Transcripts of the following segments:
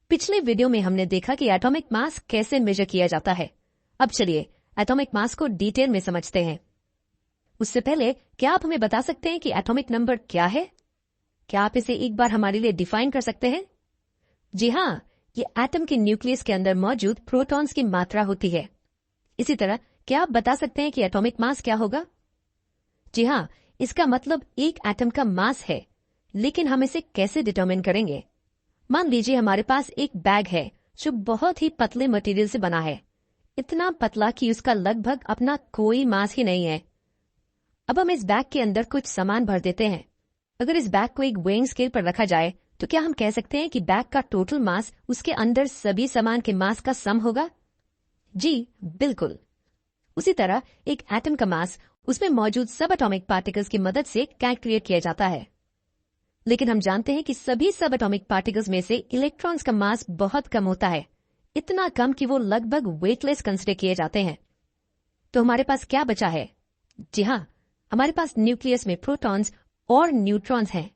पिछले वीडियो में हमने देखा कि एटॉमिक मास कैसे मेजर किया जाता है। अब चलिए एटॉमिक मास को डिटेल में समझते हैं। उससे पहले क्या आप हमें बता सकते हैं कि एटॉमिक नंबर क्या है? क्या आप इसे एक बार हमारे लिए डिफाइन कर सकते हैं? जी हाँ, ये एटम के न्यूक्लियस के अंदर मौजूद प्रोटॉन्स की मात्रा होती है। इसी तरह क्या आप बता सकते हैं कि एटॉमिक मास क्या होगा? जी हाँ, इसका मतलब एक एटम का मास है, लेकिन हम इसे कैसे डिटरमिन करेंगे? मान लीजिए हमारे पास एक बैग है जो बहुत ही पतले मटेरियल से बना है, इतना पतला कि उसका लगभग अपना कोई मास ही नहीं है। अब हम इस बैग के अंदर कुछ सामान भर देते हैं। अगर इस बैग को एक वेइंग स्केल पर रखा जाए तो क्या हम कह सकते हैं कि बैग का टोटल मास उसके अंदर सभी सामान के मास का सम होगा? जी बिल्कुल। उसी तरह एक एटम का मास उसमें मौजूद सब एटॉमिक पार्टिकल्स की मदद से कैलकुलेट किया जाता है, लेकिन हम जानते हैं कि सभी सब एटॉमिक पार्टिकल्स में से इलेक्ट्रॉन्स का मास बहुत कम होता है, इतना कम कि वो लगभग वेटलेस कंसिडर किए जाते हैं। तो हमारे पास क्या बचा है? जी हाँ, हमारे पास न्यूक्लियस में प्रोटॉन्स और न्यूट्रॉन्स हैं,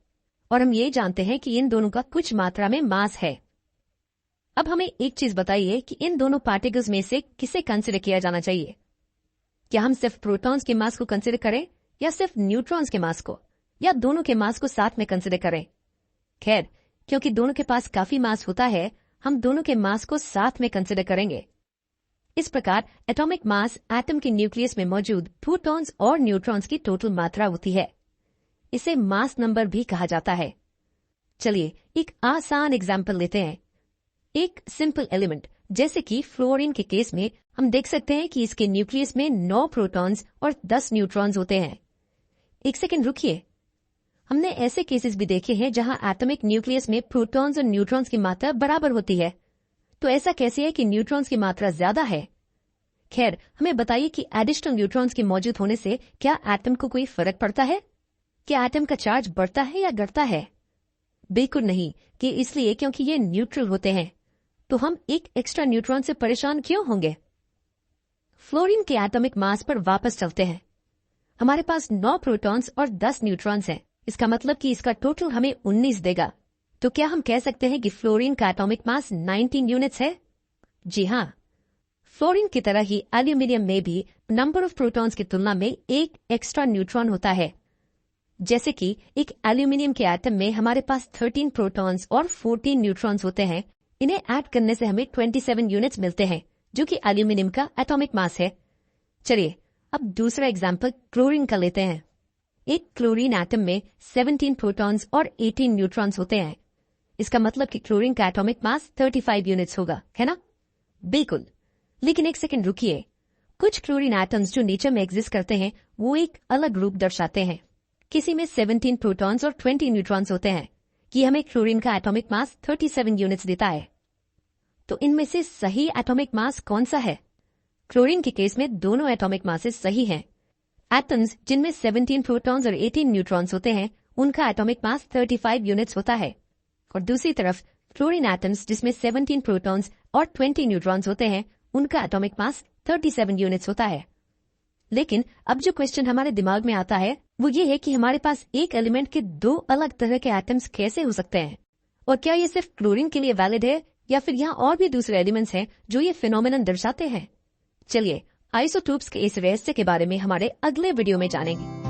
और हम ये जानते हैं कि इन दोनों का कुछ मात्रा में मास है। अब हमें एक चीज बताइए कि इन दोनों पार्टिकल्स में से किसे कंसिडर किया जाना चाहिए? क्या हम सिर्फ प्रोटॉन्स के मास को कंसिडर करें या सिर्फ न्यूट्रॉन्स के मास को, या दोनों के मास को साथ में कंसिडर करें? खैर, क्योंकि दोनों के पास काफी मास होता है, हम दोनों के मास को साथ में कंसिडर करेंगे। इस प्रकार एटॉमिक मास एटम के न्यूक्लियस में मौजूद प्रोटॉन्स और न्यूट्रॉन्स की टोटल मात्रा होती है। इसे मास नंबर भी कहा जाता है। चलिए एक आसान एग्जाम्पल लेते हैं। एक सिंपल एलिमेंट जैसे कि फ्लोरीन के केस में हम देख सकते हैं कि इसके न्यूक्लियस में 9 प्रोटॉन्स और 10 न्यूट्रॉन्स होते हैं। एक सेकंड रुकिए, हमने ऐसे केसेस भी देखे हैं जहां एटॉमिक न्यूक्लियस में प्रोटॉन्स और न्यूट्रॉन्स की मात्रा बराबर होती है। तो ऐसा कैसे है कि न्यूट्रॉन्स की मात्रा ज्यादा है? खैर, हमें बताइए कि एडिशनल न्यूट्रॉन्स के मौजूद होने से क्या एटम को कोई फर्क पड़ता है? क्या एटम का चार्ज बढ़ता है या घटता है? बिल्कुल नहीं, कि इसलिए क्योंकि ये न्यूट्रल होते हैं। तो हम एक एक्स्ट्रा न्यूट्रॉन से परेशान क्यों होंगे? फ्लोरीन के एटॉमिक मास पर वापस चलते हैं। हमारे पास 9 प्रोटॉन्स और 10 न्यूट्रॉन्स हैं। इसका मतलब कि इसका टोटल हमें 19 देगा। तो क्या हम कह सकते हैं कि फ्लोरीन का एटॉमिक मास 19 यूनिट्स है? जी हाँ, फ्लोरीन की तरह ही एल्यूमिनियम में भी नंबर ऑफ प्रोटॉन्स की तुलना में एक एक्स्ट्रा न्यूट्रॉन होता है। जैसे कि एक एल्यूमिनियम के एटम में हमारे पास 13 प्रोटॉन्स और 14 न्यूट्रॉन्स होते हैं। इन्हें ऐड करने से हमें 27 यूनिट्स मिलते हैं, जो कि एल्यूमिनियम का एटॉमिक मास है। चलिए अब दूसरा एग्जाम्पल क्लोरीन का लेते हैं। एक क्लोरीन एटम में 17 प्रोटॉन्स और 18 न्यूट्रॉन्स होते हैं। इसका मतलब कि क्लोरीन का एटॉमिक मास 35 यूनिट्स होगा, है ना? बिल्कुल। लेकिन एक सेकंड रुकिए, कुछ क्लोरीन एटम्स जो नेचर में एग्जिस्ट करते हैं वो एक अलग रूप दर्शाते हैं। किसी में 17 प्रोटॉन्स और 20 न्यूट्रॉन्स होते हैं। ये हमें क्लोरीन का एटॉमिक मास 37 यूनिट्स देता है। तो इनमें से सही एटॉमिक मास कौन सा है? क्लोरीन के केस में दोनों एटॉमिक मासेस सही हैं। एटम्स जिनमें 17 प्रोटॉन्स और 18 न्यूट्रॉन्स होते हैं, उनका एटॉमिक मास 35 यूनिट्स होता है। और दूसरी तरफ क्लोरीन एटम्स जिसमें 17 प्रोटॉन्स और 20 न्यूट्रॉन्स होते हैं, उनका एटॉमिक मास 37 यूनिट्स होता है। लेकिन अब जो क्वेश्चन हमारे दिमाग में आता है वो ये है कि हमारे पास एक एलिमेंट के 2 अलग तरह के एटम्स कैसे हो सकते हैं? और क्या ये सिर्फ क्लोरीन के लिए वैलिड है या फिर यहाँ और भी दूसरे एलिमेंट्स हैं जो ये फिनोमेनन दर्शाते हैं? चलिए आइसोटोप्स के इस रहस्य के बारे में हमारे अगले वीडियो में जानेंगे।